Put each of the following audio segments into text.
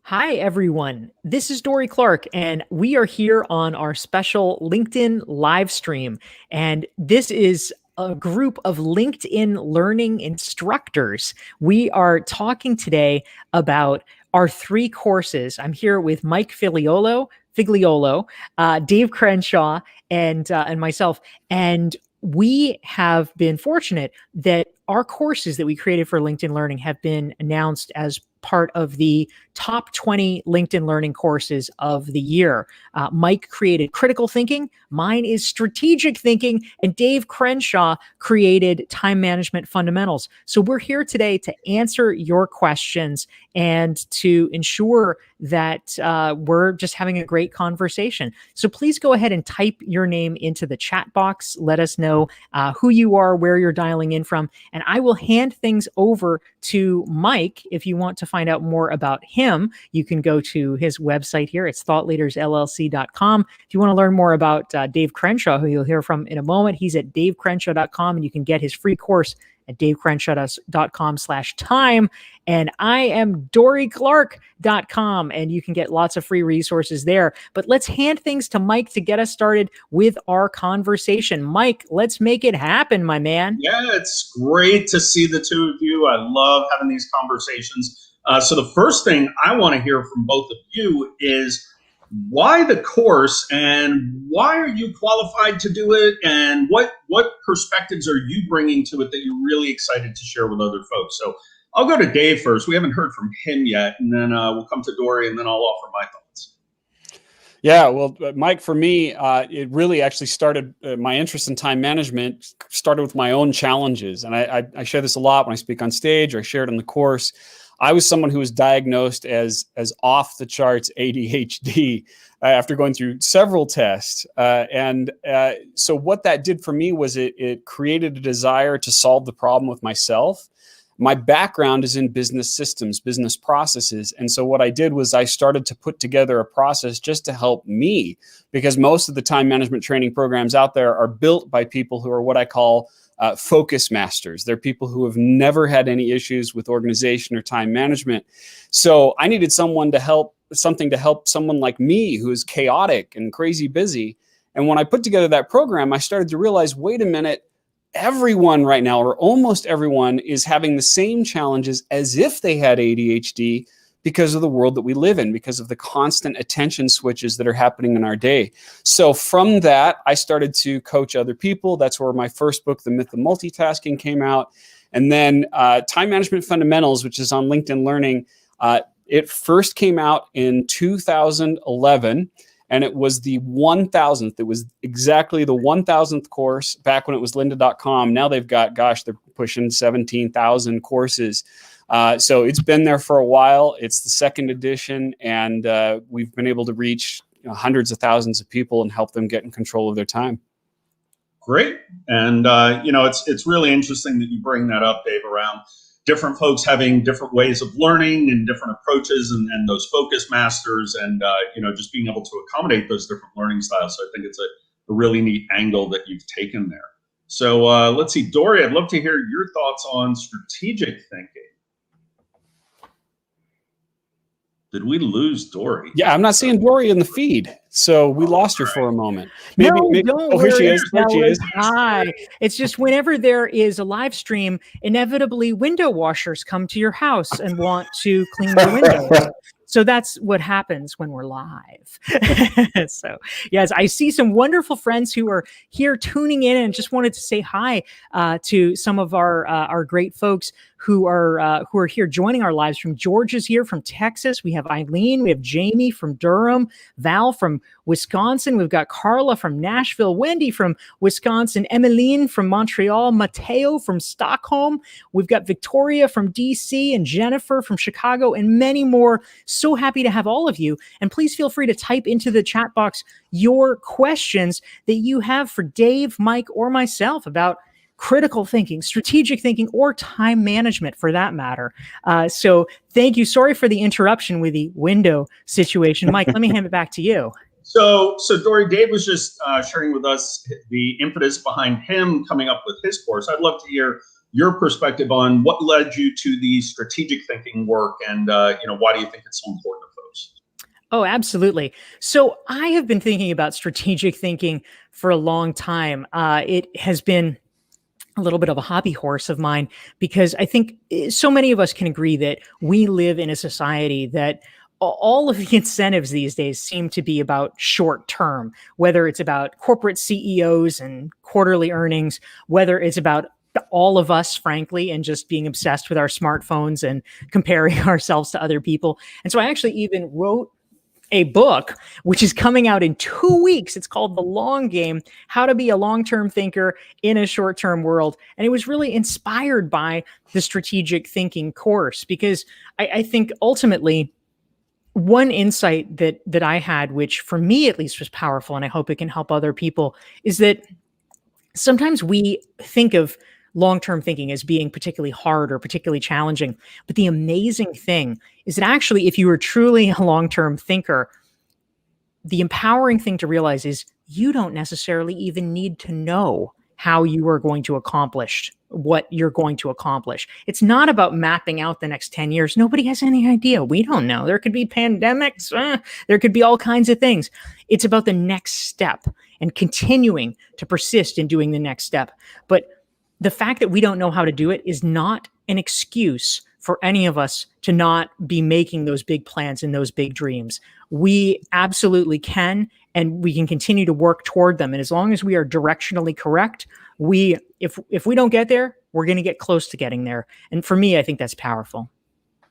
Hi, everyone. This is Dorie Clark, and we are here on our special LinkedIn live stream. And this is a group of LinkedIn learning instructors. We are talking today about our three courses. I'm here with Mike Figliuolo, Dave Crenshaw, and myself. And we have been fortunate that our courses that we created for LinkedIn Learning have been announced as part of the top 20 LinkedIn Learning courses of the year. Mike created critical thinking. Mine is strategic thinking. And Dave Crenshaw created time management fundamentals. So we're here today to answer your questions and to ensure that we're just having a great conversation. So please go ahead and type your name into the chat box. Let us know who you are, where you're dialing in from, and I will hand things over to Mike. If you want to find out more about him, you can go to his website here. It's thoughtleadersllc.com. If you want to learn more about Dave Crenshaw, who you'll hear from in a moment, he's at davecrenshaw.com, and you can get his free course at davecrenshaw.com/time. And I am dorieclark.com, and you can get lots of free resources there. But let's hand things to Mike to get us started with our conversation. Mike, let's make it happen, my man. Yeah, it's great to see the two of you. I love having these conversations. So the first thing I want to hear from both of you is why the course, and why are you qualified to do it, and what perspectives are you bringing to it that you're really excited to share with other folks? So I'll go to Dave first. We haven't heard from him yet, and then we'll come to Dorie, and then I'll offer my thoughts. Yeah, well, Mike, for me, it really actually started, my interest in time management started with my own challenges. And I share this a lot when I speak on stage, or I share it in the course. I was someone who was diagnosed as off the charts ADHD after going through several tests. So what that did for me was it created a desire to solve the problem with myself. My background is in business systems, business processes. And so what I did was I started to put together a process just to help me, because most of the time management training programs out there are built by people who are what I call focus masters. They're people who have never had any issues with organization or time management. So I needed something to help someone like me who is chaotic and crazy busy. And when I put together that program, I started to realize, wait a minute, everyone right now, or almost everyone, is having the same challenges as if they had ADHD because of the world that we live in, because of the constant attention switches that are happening in our day. So from that, I started to coach other people. That's where my first book, The Myth of Multitasking, came out. And then Time Management Fundamentals, which is on LinkedIn Learning, it first came out in 2011. And it was the 1,000th. It was exactly the 1,000th course back when it was lynda.com. Now they've got, they're pushing 17,000 courses. So it's been there for a while. It's the second edition, and we've been able to reach hundreds of thousands of people and help them get in control of their time. Great. And, it's really interesting that you bring that up, Dave, around different folks having different ways of learning and different approaches, and those focus masters, and just being able to accommodate those different learning styles. So I think it's a really neat angle that you've taken there. So let's see, Dorie, I'd love to hear your thoughts on strategic thinking. Did we lose Dorie? Yeah, I'm not seeing Dorie in the feed, so we lost her for a moment. Maybe, don't worry. Here she is. There she is. Hi. It's just whenever there is a live stream, inevitably window washers come to your house and want to clean your windows. So that's what happens when we're live. So, yes, I see some wonderful friends who are here tuning in, and just wanted to say hi to some of our great folks who are here joining our live stream. George is here from Texas. We have Eileen. We have Jamie from Durham. Val from Wisconsin. We've got Carla from Nashville. Wendy from Wisconsin. Emmeline from Montreal. Mateo from Stockholm. We've got Victoria from DC, and Jennifer from Chicago, and many more. So happy to have all of you. And please feel free to type into the chat box your questions that you have for Dave, Mike, or myself about critical thinking, strategic thinking, or time management for that matter. So thank you. Sorry for the interruption with the window situation. Mike, let me hand it back to you. So Dorie, Dave was just sharing with us the impetus behind him coming up with his course. I'd love to hear your perspective on what led you to the strategic thinking work, and why do you think it's so important to folks? Oh, absolutely. So I have been thinking about strategic thinking for a long time. It has been a little bit of a hobby horse of mine because I think so many of us can agree that we live in a society that all of the incentives these days seem to be about short term, whether it's about corporate CEOs and quarterly earnings, whether it's about all of us, frankly, and just being obsessed with our smartphones and comparing ourselves to other people. And so I actually even wrote a book which is coming out in 2 weeks. It's called The Long Game: How to Be a Long-Term Thinker in a Short-Term World. And it was really inspired by the strategic thinking course because I think ultimately one insight that I had, which for me at least was powerful, and I hope it can help other people, is that sometimes we think of long-term thinking as being particularly hard or particularly challenging. But the amazing thing is that actually, if you are truly a long-term thinker, the empowering thing to realize is you don't necessarily even need to know how you are going to accomplish what you're going to accomplish. It's not about mapping out the next 10 years. Nobody has any idea. We don't know. There could be pandemics. There could be all kinds of things. It's about the next step and continuing to persist in doing the next step. But the fact that we don't know how to do it is not an excuse for any of us to not be making those big plans and those big dreams. We absolutely can, and we can continue to work toward them. And as long as we are directionally correct, if we don't get there, we're going to get close to getting there. And for me, I think that's powerful.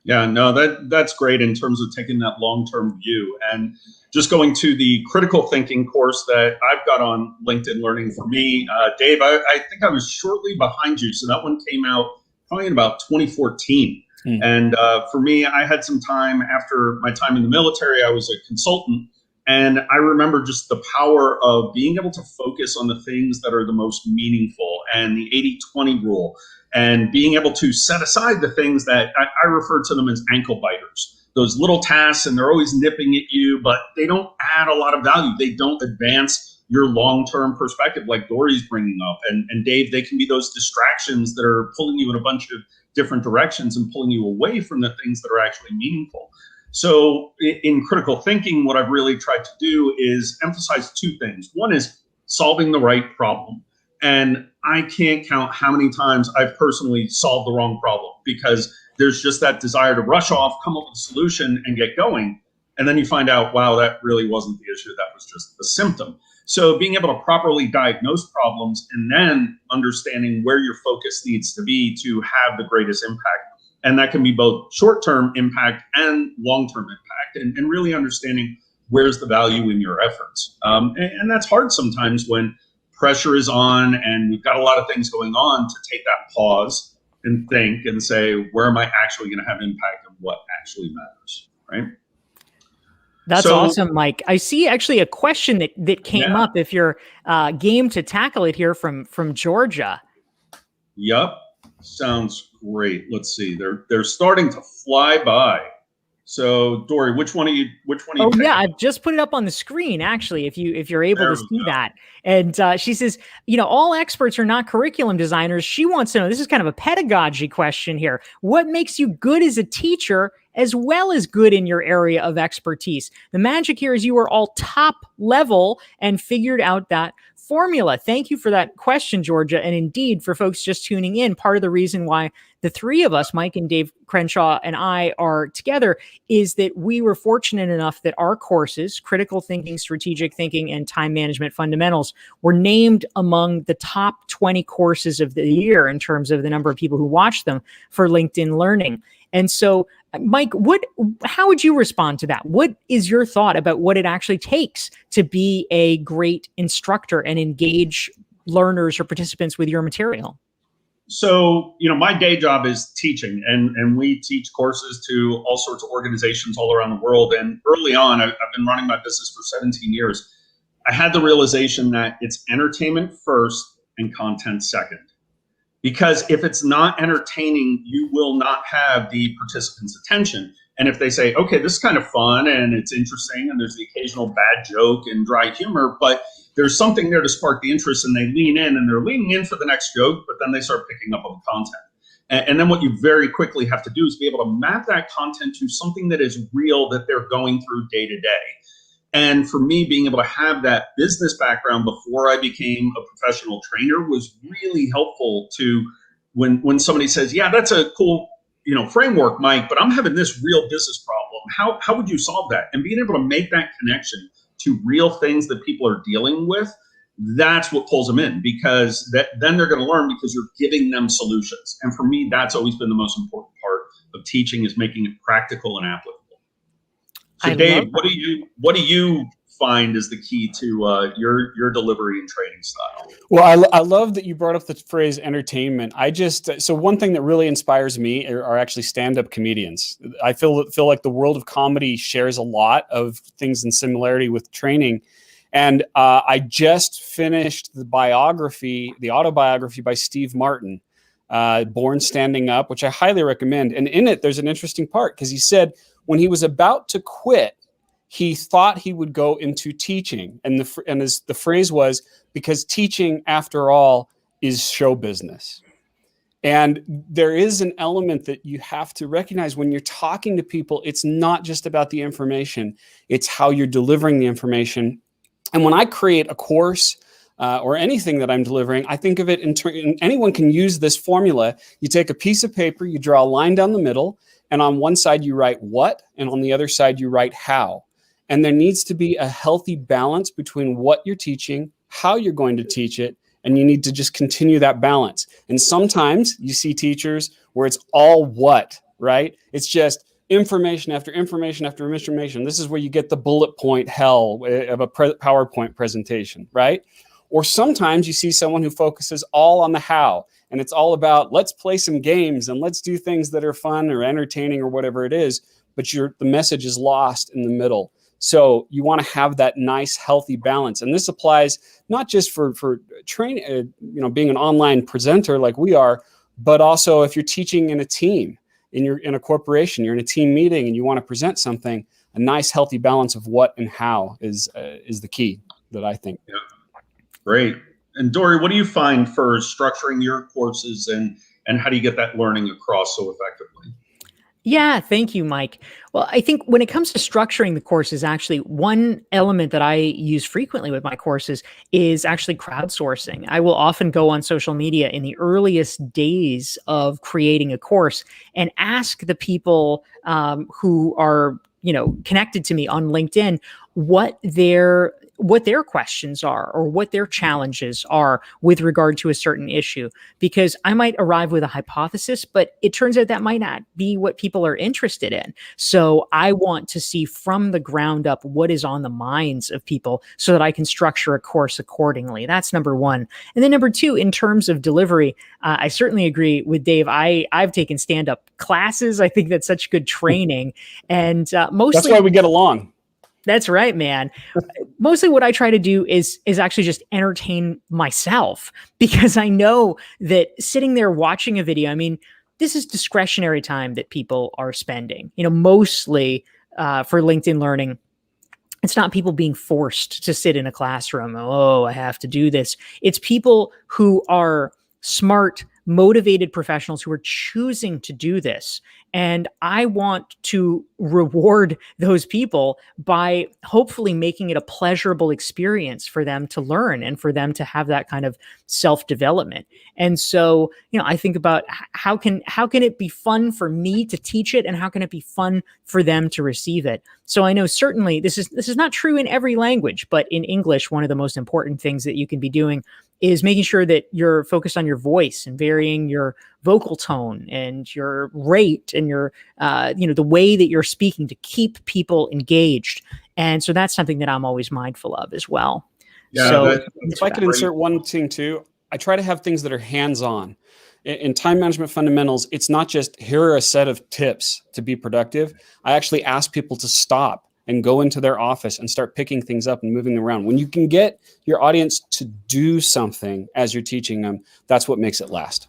Yeah, no, that's great in terms of taking that long-term view. And just going to the critical thinking course that I've got on LinkedIn Learning for me, Dave, I think I was shortly behind you. So that one came out probably in about 2014. And for me, I had some time after my time in the military. I was a consultant. And I remember just the power of being able to focus on the things that are the most meaningful, and the 80-20 rule, and being able to set aside the things that I refer to them as ankle biters, those little tasks, and they're always nipping at you, but they don't add a lot of value. They don't advance your long-term perspective like Dorie's bringing up. And Dave, they can be those distractions that are pulling you in a bunch of different directions and pulling you away from the things that are actually meaningful. So in critical thinking, what I've really tried to do is emphasize two things. One is solving the right problem. And I can't count how many times I've personally solved the wrong problem because there's just that desire to rush off, come up with a solution and get going. And then you find out, wow, that really wasn't the issue. That was just the symptom. So being able to properly diagnose problems and then understanding where your focus needs to be to have the greatest impact. And that can be both short-term impact and long-term impact, and really understanding where's the value in your efforts. And that's hard sometimes when pressure is on and we've got a lot of things going on, to take that pause and think and say, where am I actually going to have impact and what actually matters, right? That's awesome, Mike. I see actually a question that came up, if you're game to tackle it here, from Georgia. Yep. Sounds great. Let's see. They're starting to fly by. So, Dorie, which one are you? Oh, yeah, I've just put it up on the screen, actually, if you're able to see that. And she says, all experts are not curriculum designers. She wants to know, this is kind of a pedagogy question here. What makes you good as a teacher as well as good in your area of expertise? The magic here is you are all top level and figured out that formula. Thank you for that question, Georgia. And indeed, for folks just tuning in, part of the reason why the three of us, Mike and Dave Crenshaw and I, are together is that we were fortunate enough that our courses, Critical Thinking, Strategic Thinking, and Time Management Fundamentals, were named among the top 20 courses of the year in terms of the number of people who watched them for LinkedIn Learning. And so, Mike, how would you respond to that? What is your thought about what it actually takes to be a great instructor and engage learners or participants with your material? So, my day job is teaching, and we teach courses to all sorts of organizations all around the world. And early on, I've been running my business for 17 years. I had the realization that it's entertainment first and content second. Because if it's not entertaining, you will not have the participants' attention. And if they say, okay, this is kind of fun and it's interesting and there's the occasional bad joke and dry humor, but there's something there to spark the interest, and they lean in, and they're leaning in for the next joke, but then they start picking up on the content. And then what you very quickly have to do is be able to map that content to something that is real, that they're going through day to day. And for me, being able to have that business background before I became a professional trainer was really helpful to when somebody says, yeah, that's a cool, framework, Mike, but I'm having this real business problem. How would you solve that? And being able to make that connection to real things that people are dealing with, that's what pulls them in, because then they're going to learn because you're giving them solutions. And for me, that's always been the most important part of teaching, is making it practical and applicable. So Dave, what do you find is the key to your delivery and training style? Well, I love that you brought up the phrase entertainment. So one thing that really inspires me are actually stand-up comedians. I feel like the world of comedy shares a lot of things in similarity with training. And I just finished the autobiography by Steve Martin, Born Standing Up, which I highly recommend. And in it, there's an interesting part, because he said when he was about to quit, he thought he would go into teaching. And the phrase was, because teaching, after all, is show business. And there is an element that you have to recognize when you're talking to people. It's not just about the information. It's how you're delivering the information. And when I create a course or anything that I'm delivering, I think of it anyone can use this formula. You take a piece of paper, you draw a line down the middle, and on one side you write what, and on the other side you write how. And there needs to be a healthy balance between what you're teaching, how you're going to teach it, and you need to just continue that balance. And sometimes you see teachers where it's all what, right? It's just information after information after information. This is where you get the bullet point hell of a PowerPoint presentation, right? Or sometimes you see someone who focuses all on the how, and it's all about, let's play some games and let's do things that are fun or entertaining or whatever it is, but the message is lost in the middle. So you want to have that nice, healthy balance. And this applies not just for training, being an online presenter like we are, but also if you're teaching in a team, in a corporation, you're in a team meeting and you want to present something, a nice, healthy balance of what and how is the key that I think. Yeah. Great. And Dorie, what do you find for structuring your courses, and how do you get that learning across so effectively? Yeah, thank you, Mike. Well, I think when it comes to structuring the courses, actually, one element that I use frequently with my courses is actually crowdsourcing. I will often go on social media in the earliest days of creating a course and ask the people who are, connected to me on LinkedIn what their questions are or what their challenges are with regard to a certain issue, because I might arrive with a hypothesis, but it turns out that might not be what people are interested in. So I want to see from the ground up what is on the minds of people so that I can structure a course accordingly. That's number one. And then number two, in terms of delivery, I certainly agree with Dave. I've taken stand-up classes. I think that's such good training. And mostly that's why we get along. That's right, man. Mostly what I try to do is actually just entertain myself, because I know that sitting there watching a video, this is discretionary time that people are spending, mostly for LinkedIn Learning. It's not people being forced to sit in a classroom. Oh, I have to do this. It's people who are smart, motivated professionals who are choosing to do this. And I want to reward those people by hopefully making it a pleasurable experience for them to learn and for them to have that kind of self-development. And so, I think about how can it be fun for me to teach it, and how can it be fun for them to receive it? So I know certainly this is not true in every language, but in English, one of the most important things that you can be doing is making sure that you're focused on your voice and varying your vocal tone and your rate and your, the way that you're speaking to keep people engaged. And so that's something that I'm always mindful of as well. Yeah, so if I could insert one thing too, I try to have things that are hands-on. In time management fundamentals, it's not just here are a set of tips to be productive. I actually ask people to stop and go into their office and start picking things up and moving them around. When you can get your audience to do something as you're teaching them, that's what makes it last.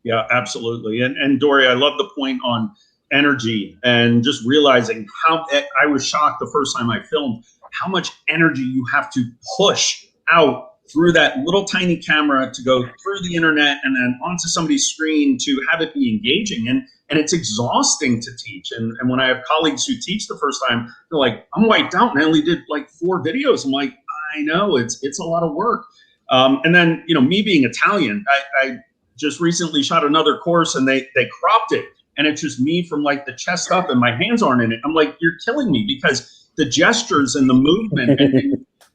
Yeah, absolutely. And Dorie, I love the point on energy and just realizing how I was shocked the first time I filmed how much energy you have to push out through that little tiny camera to go through the internet and then onto somebody's screen to have it be engaging. And it's exhausting to teach. And when I have colleagues who teach the first time, they're like, I'm wiped out and I only did like 4 videos. I'm like, I know it's a lot of work. And then, me being Italian, I just recently shot another course and they cropped it. And it's just me from like the chest up and my hands aren't in it. I'm like, you're killing me, because the gestures and the movement and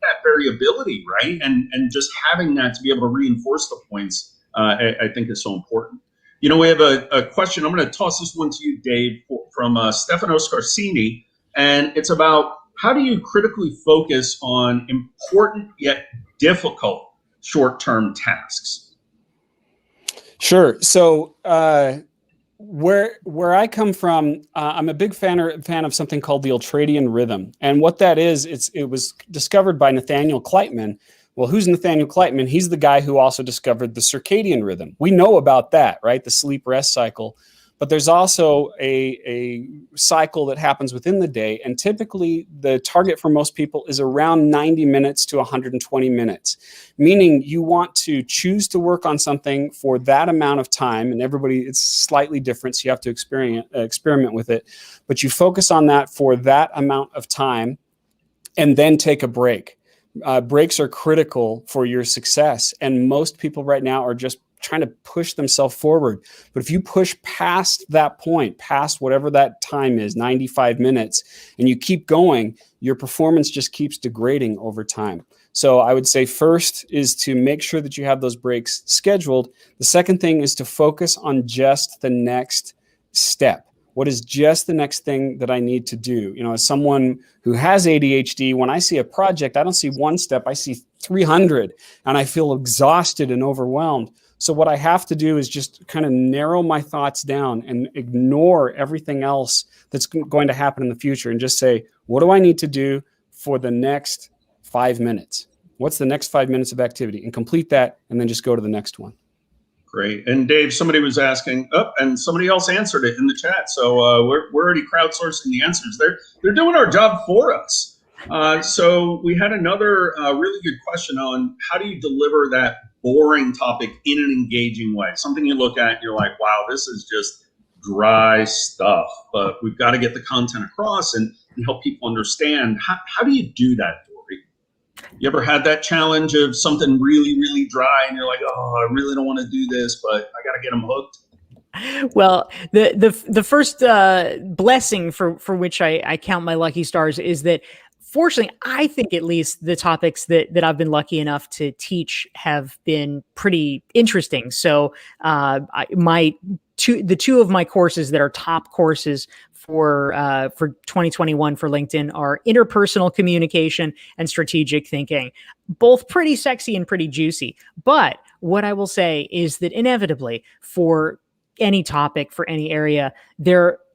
that variability, right? And just having that to be able to reinforce the points, I think is so important. We have a question. I'm going to toss this one to you, Dave, from Stefano Scarsini. And it's about, how do you critically focus on important yet difficult short-term tasks? Sure. So where I come from, I'm a big fan of something called the ultradian rhythm. And what that is, it was discovered by Nathaniel Kleitman. Well, who's Nathaniel Kleitman? He's the guy who also discovered the circadian rhythm. We know about that, right? The sleep-rest cycle. But there's also a cycle that happens within the day. And typically, the target for most people is around 90 minutes to 120 minutes, meaning you want to choose to work on something for that amount of time. And it's slightly different, so you have to experiment with it. But you focus on that for that amount of time and then take a break. Breaks are critical for your success. And most people right now are just trying to push themselves forward. But if you push past that point, past whatever that time is, 95 minutes, and you keep going, your performance just keeps degrading over time. So I would say first is to make sure that you have those breaks scheduled. The second thing is to focus on just the next step. What is just the next thing that I need to do? As someone who has ADHD, when I see a project, I don't see one step, I see 300, and I feel exhausted and overwhelmed. So what I have to do is just kind of narrow my thoughts down and ignore everything else that's going to happen in the future and just say, what do I need to do for the next 5 minutes? What's the next 5 minutes of activity? And complete that, and then just go to the next one. Great. And Dave, somebody was asking, and somebody else answered it in the chat. So we're already crowdsourcing the answers. They're doing our job for us. So we had another really good question on, how do you deliver that boring topic in an engaging way? Something you look at and you're like, wow, this is just dry stuff, but we've got to get the content across and help people understand. How do you do that, Dorie? You ever had that challenge of something really, really dry and you're like, oh, I really don't want to do this, but I got to get them hooked? Well, the first blessing for which I count my lucky stars is that, fortunately, I think at least the topics that I've been lucky enough to teach have been pretty interesting. So the two of my courses that are top courses for 2021 for LinkedIn are interpersonal communication and strategic thinking, both pretty sexy and pretty juicy. But what I will say is that inevitably, for any topic, for any area,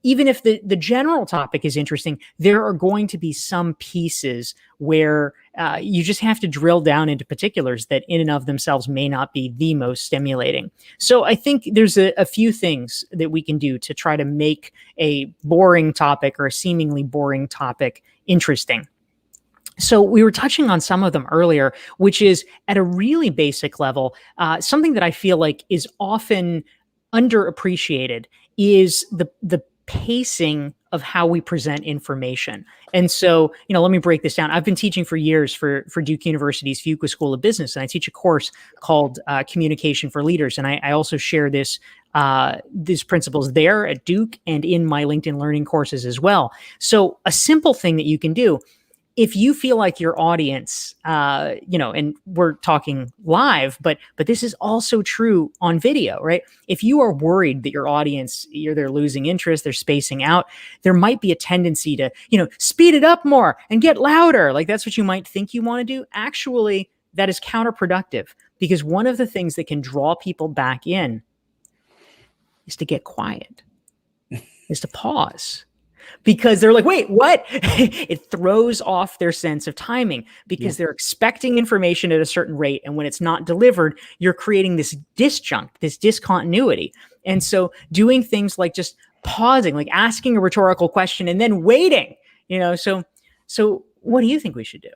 even if the general topic is interesting, there are going to be some pieces where you just have to drill down into particulars that in and of themselves may not be the most stimulating. So I think there's a few things that we can do to try to make a boring topic or a seemingly boring topic interesting. So we were touching on some of them earlier, which is at a really basic level, something that I feel like is often underappreciated is the pacing of how we present information. And so, let me break this down. I've been teaching for years for Duke University's Fuqua School of Business, and I teach a course called Communication for Leaders. And I also share these principles there at Duke and in my LinkedIn Learning courses as well. So a simple thing that you can do, if you feel like your audience, and we're talking live, but this is also true on video, right? If you are worried that your audience, they're losing interest, they're spacing out, there might be a tendency to, speed it up more and get louder. Like that's what you might think you want to do. Actually, that is counterproductive, because one of the things that can draw people back in is to get quiet, is to pause. Because they're like, wait, what? It throws off their sense of timing, because they're expecting information at a certain rate. And when it's not delivered, you're creating this disjunct, this discontinuity. And so doing things like just pausing, like asking a rhetorical question and then waiting, so what do you think we should do?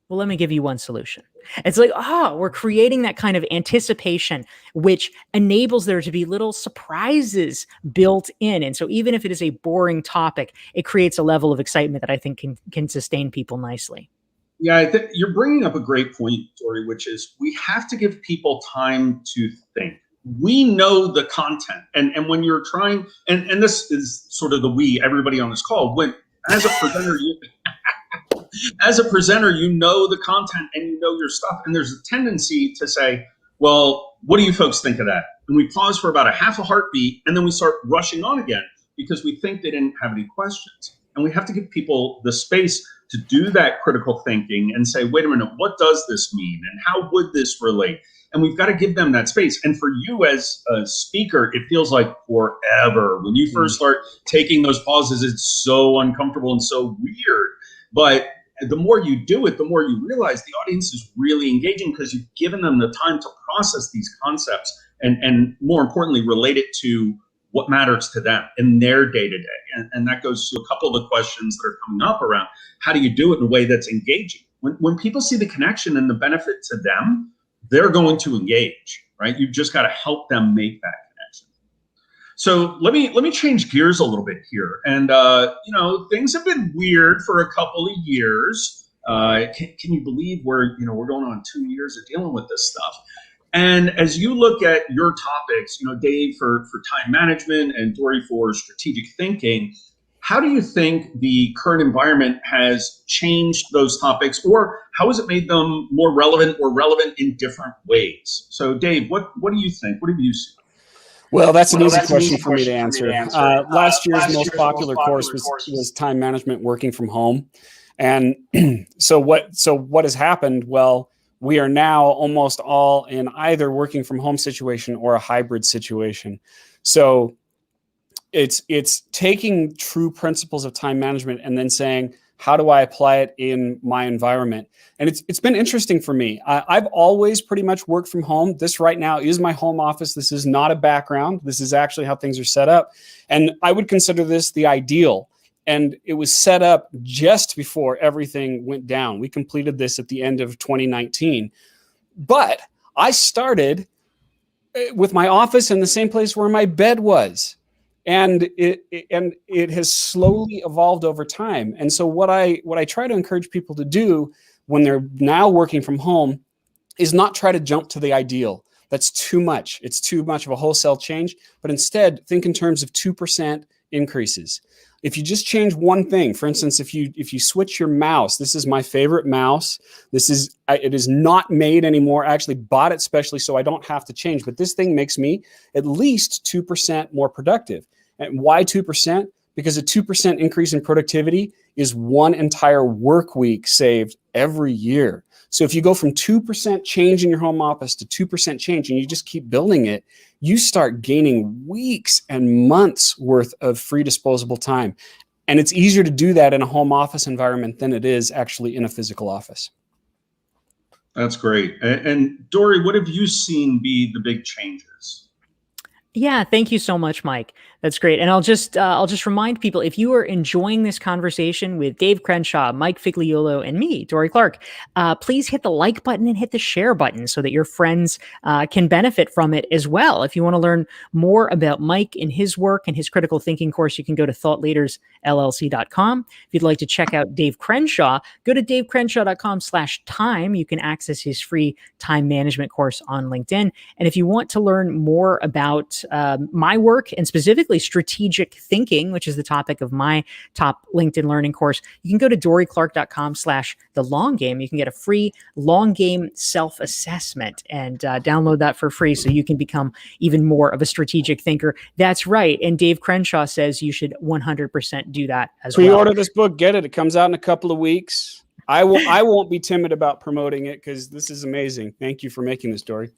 Well, let me give you one solution. It's like, we're creating that kind of anticipation, which enables there to be little surprises built in. And so even if it is a boring topic, it creates a level of excitement that I think can sustain people nicely. Yeah, you're bringing up a great point, Dorie, which is we have to give people time to think. We know the content. And when you're trying, and this is sort of everybody on this call, when as a presenter, you know the content and you know your stuff. And there's a tendency to say, well, what do you folks think of that? And we pause for about a half a heartbeat, and then we start rushing on again because we think they didn't have any questions. And we have to give people the space to do that critical thinking and say, wait a minute, what does this mean? And how would this relate? And we've got to give them that space. And for you as a speaker, it feels like forever. When you first start taking those pauses, it's so uncomfortable and so weird. But the more you do it, the more you realize the audience is really engaging because you've given them the time to process these concepts and more importantly, relate it to what matters to them in their day-to-day. And that goes to a couple of the questions that are coming up around how do you do it in a way that's engaging? When people see the connection and the benefit to them, they're going to engage, right? You've just got to help them make that connection. So let me change gears a little bit here. And, things have been weird for a couple of years. Can you believe we're going on 2 years of dealing with this stuff? And as you look at your topics, Dave for time management and Dorie for strategic thinking, how do you think the current environment has changed those topics, or how has it made them more relevant or relevant in different ways? So Dave, what do you think? What have you seen? Well, that's an easy question for me to answer. Last year's most popular course was time management working from home. And so what has happened? Well, we are now almost all in either working from home situation or a hybrid situation. So it's taking true principles of time management and then saying, how do I apply it in my environment? And it's been interesting for me. I've always pretty much worked from home. This right now is my home office. This is not a background. This is actually how things are set up. And I would consider this the ideal. And it was set up just before everything went down. We completed this at the end of 2019. But I started with my office in the same place where my bed was. And it has slowly evolved over time. And so what I try to encourage people to do when they're now working from home is not try to jump to the ideal. That's too much. It's too much of a wholesale change. But instead, think in terms of 2% increases. If you just change one thing, for instance, if you switch your mouse, this is my favorite mouse. It is not made anymore. I actually bought it specially so I don't have to change. But this thing makes me at least 2% more productive. And why 2%? Because a 2% increase in productivity is one entire work week saved every year. So if you go from 2% change in your home office to 2% change and you just keep building it, you start gaining weeks and months worth of free disposable time. And it's easier to do that in a home office environment than it is actually in a physical office. That's great. And Dorie, what have you seen be the big changes? Yeah, thank you so much, Mike. That's great. And I'll just remind people, if you are enjoying this conversation with Dave Crenshaw, Mike Figliuolo, and me, Dorie Clark, please hit the like button and hit the share button so that your friends can benefit from it as well. If you want to learn more about Mike and his work and his critical thinking course, you can go to thoughtleadersllc.com. If you'd like to check out Dave Crenshaw, go to davecrenshaw.com/time. You can access his free time management course on LinkedIn. And if you want to learn more about my work and specifically strategic thinking, which is the topic of my top LinkedIn learning course, you can go to dorieclark.com/the long game. You can get a free long game self-assessment and download that for free so you can become even more of a strategic thinker. That's right. And Dave Crenshaw says you should 100% do that as well. Pre-order this book, get it. It comes out in a couple of weeks. I won't be timid about promoting it because this is amazing. Thank you for making this, Dorie.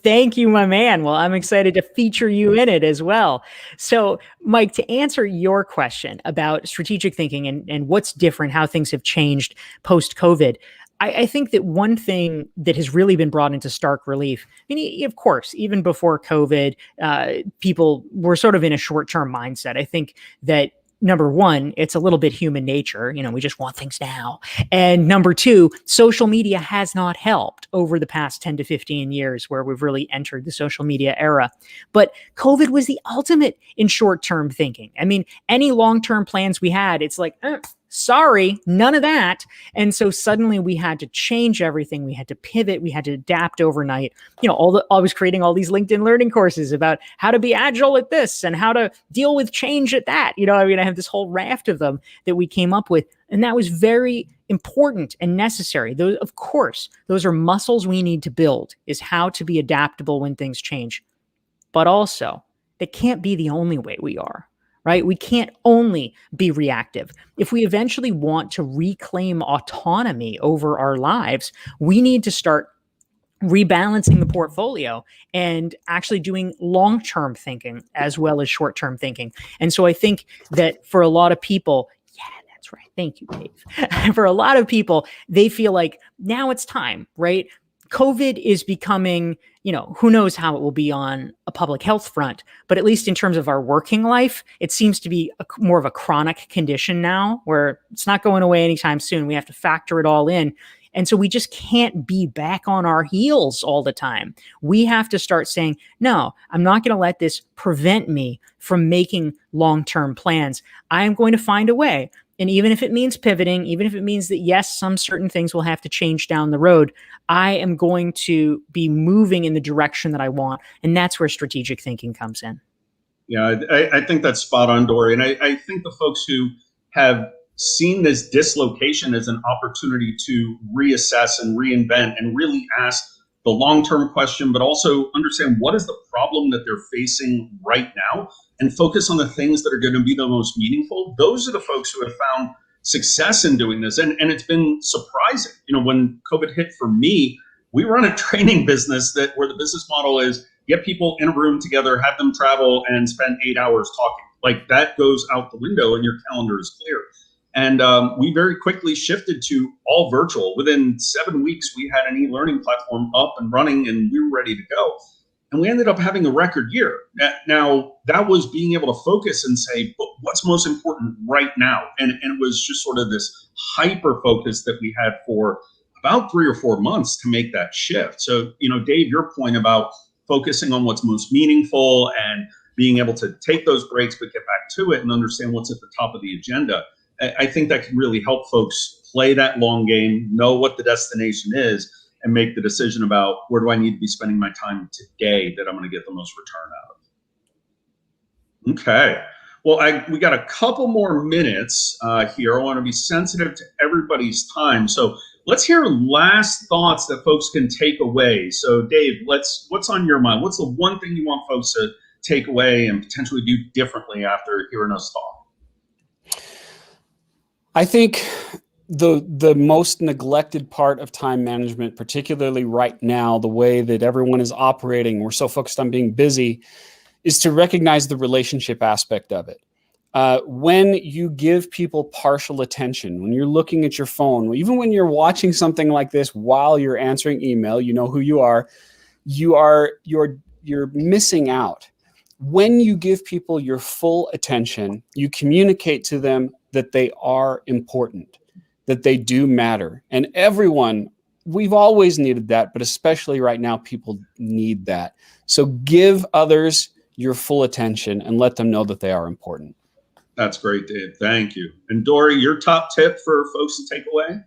Thank you, my man. Well, I'm excited to feature you in it as well. So, Mike, to answer your question about strategic thinking and what's different, how things have changed post-COVID, I think that one thing that has really been brought into stark relief, I mean, of course, even before COVID, people were sort of in a short-term mindset. I think that number one, it's a little bit human nature. We just want things now. And number two, social media has not helped over the past 10 to 15 years where we've really entered the social media era. But COVID was the ultimate in short-term thinking. I mean, any long-term plans we had, it's like, sorry, none of that. And so suddenly we had to change everything. We had to pivot. We had to adapt overnight. I was creating all these LinkedIn learning courses about how to be agile at this and how to deal with change at that. I have this whole raft of them that we came up with. And that was very important and necessary. Those, of course, those are muscles we need to build, is how to be adaptable when things change. But also, it can't be the only way we are. Right? We can't only be reactive. If we eventually want to reclaim autonomy over our lives, we need to start rebalancing the portfolio and actually doing long-term thinking as well as short-term thinking. And so I think that for a lot of people, that's right. Thank you, Dave. For a lot of people, they feel like now it's time, right? COVID is becoming, who knows how it will be on a public health front, but at least in terms of our working life, it seems to be more of a chronic condition now where it's not going away anytime soon. We have to factor it all in. And so we just can't be back on our heels all the time. We have to start saying, no, I'm not going to let this prevent me from making long-term plans. I am going to find a way. And even if it means pivoting, even if it means that, yes, some certain things will have to change down the road, I am going to be moving in the direction that I want. And that's where strategic thinking comes in. Yeah, I think that's spot on, Dorie. And I think the folks who have seen this dislocation as an opportunity to reassess and reinvent and really ask the long-term question, but also understand what is the problem that they're facing right now and focus on the things that are going to be the most meaningful. Those are the folks who have found success in doing this. And it's been surprising. When COVID hit for me, we run a training business where the business model is get people in a room together, have them travel and spend 8 hours talking. Like that goes out the window and your calendar is clear. And we very quickly shifted to all virtual. Within 7 weeks, we had an e-learning platform up and running and we were ready to go. And we ended up having a record year. Now, that was being able to focus and say, but what's most important right now? And it was just sort of this hyper focus that we had for about 3 or 4 months to make that shift. So, Dave, your point about focusing on what's most meaningful and being able to take those breaks, but get back to it and understand what's at the top of the agenda. I think that can really help folks play that long game, know what the destination is, and make the decision about where do I need to be spending my time today that I'm going to get the most return out of. Okay. Well, we got a couple more minutes here. I want to be sensitive to everybody's time. So let's hear last thoughts that folks can take away. So Dave, what's on your mind? What's the one thing you want folks to take away and potentially do differently after hearing us talk? I think the most neglected part of time management, particularly right now, the way that everyone is operating, we're so focused on being busy, is to recognize the relationship aspect of it. When you give people partial attention, when you're looking at your phone, even when you're watching something like this while you're answering email, you know who you are, you're missing out. When you give people your full attention, you communicate to them that they are important, that they do matter. And everyone, we've always needed that, but especially right now, people need that. So give others your full attention and let them know that they are important. That's great, Dave. Thank you. And Dorie, your top tip for folks to take away?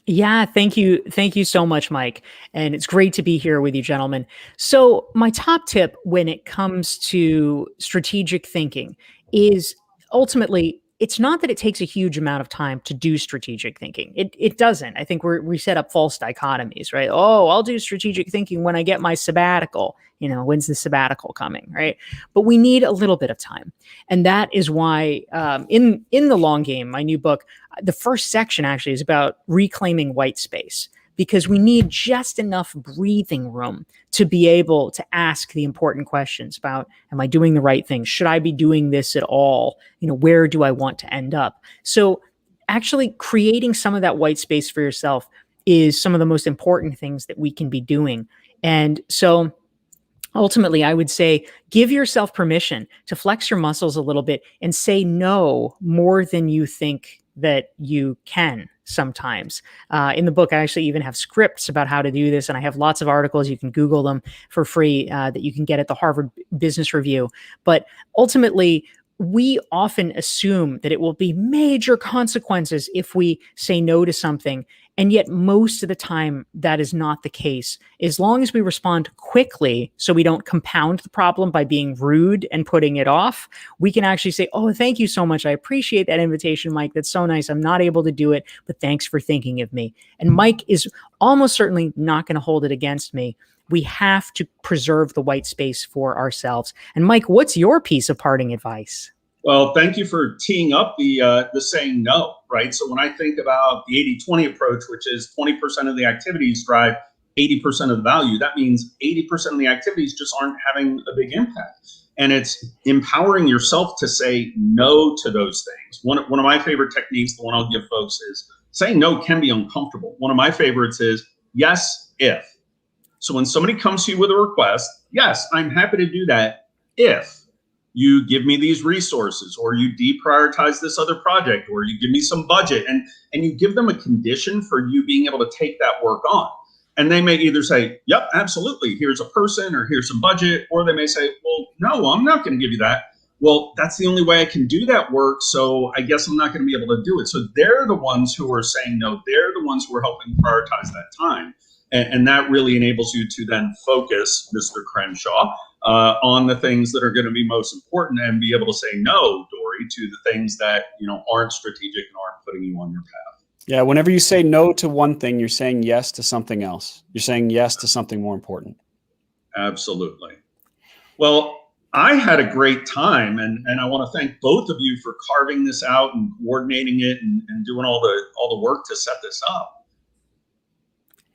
Yeah, thank you. Thank you so much, Mike. And it's great to be here with you, gentlemen. So my top tip when it comes to strategic thinking is ultimately, it's not that it takes a huge amount of time to do strategic thinking. It doesn't. I think we set up false dichotomies, right? Oh, I'll do strategic thinking when I get my sabbatical. When's the sabbatical coming, right? But we need a little bit of time. And that is why in the long game, my new book, the first section actually is about reclaiming white space, because we need just enough breathing room to be able to ask the important questions about, am I doing the right thing? Should I be doing this at all? Where do I want to end up? So actually creating some of that white space for yourself is some of the most important things that we can be doing. And so Ultimately, I would say give yourself permission to flex your muscles a little bit and say no more than you think that you can sometimes. In the book, I actually even have scripts about how to do this, and I have lots of articles. You can Google them for free that you can get at the Harvard Business Review. But ultimately, we often assume that it will be major consequences if we say no to something. And yet, most of the time, that is not the case. As long as we respond quickly, so we don't compound the problem by being rude and putting it off, we can actually say, oh, thank you so much. I appreciate that invitation, Mike. That's so nice. I'm not able to do it, but thanks for thinking of me. And Mike is almost certainly not going to hold it against me. We have to preserve the white space for ourselves. And Mike, what's your piece of parting advice? Well, thank you for teeing up the saying no, right? So when I think about the 80-20 approach, which is 20% of the activities drive 80% of the value, that means 80% of the activities just aren't having a big impact. And it's empowering yourself to say no to those things. One of my favorite techniques, the one I'll give folks, is saying no can be uncomfortable. One of my favorites is yes, if. So when somebody comes to you with a request, yes, I'm happy to do that if you give me these resources, or you deprioritize this other project, or you give me some budget, and you give them a condition for you being able to take that work on. And they may either say, yep, absolutely, here's a person, or here's some budget, or they may say, well, no, I'm not going to give you that. Well, that's the only way I can do that work, so I guess I'm not going to be able to do it. So they're the ones who are saying no. They're the ones who are helping prioritize that time. And that really enables you to then focus, Mr. Crenshaw, on the things that are going to be most important, and be able to say no, Dorie, to the things that aren't strategic and aren't putting you on your path. Yeah, whenever you say no to one thing, you're saying yes to something else. You're saying yes to something more important. Absolutely. Well, I had a great time, and I want to thank both of you for carving this out and coordinating it and doing all the work to set this up.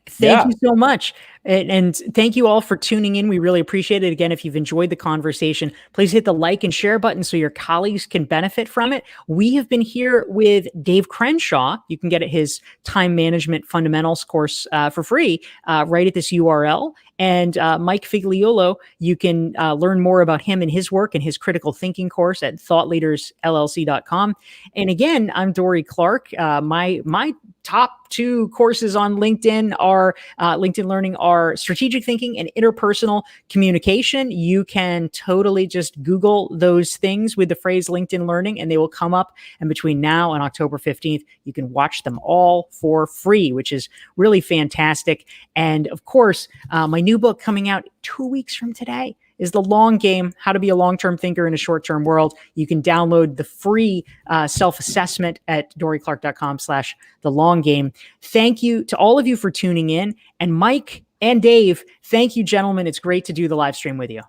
Thank you so much. And thank you all for tuning in. We really appreciate it. Again, if you've enjoyed the conversation, please hit the like and share button so your colleagues can benefit from it. We have been here with Dave Crenshaw. You can get his time management fundamentals course for free right at this URL. And Mike Figliuolo, you can learn more about him and his work and his critical thinking course at thoughtleadersllc.com. And again, I'm Dorie Clark. My top two courses on LinkedIn are LinkedIn Learning are strategic thinking and interpersonal communication. You can totally just Google those things with the phrase LinkedIn Learning, and they will come up. And between now and October 15th, you can watch them all for free, which is really fantastic. And of course, my new book coming out 2 weeks from today is The Long Game, How to Be a Long-Term Thinker in a Short-Term World. You can download the free self-assessment at dorieclark.com/the long game. Thank you to all of you for tuning in. And Mike and Dave, thank you, gentlemen. It's great to do the live stream with you.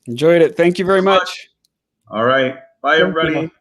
Enjoyed it. Thank you very much. All right. Bye, everybody.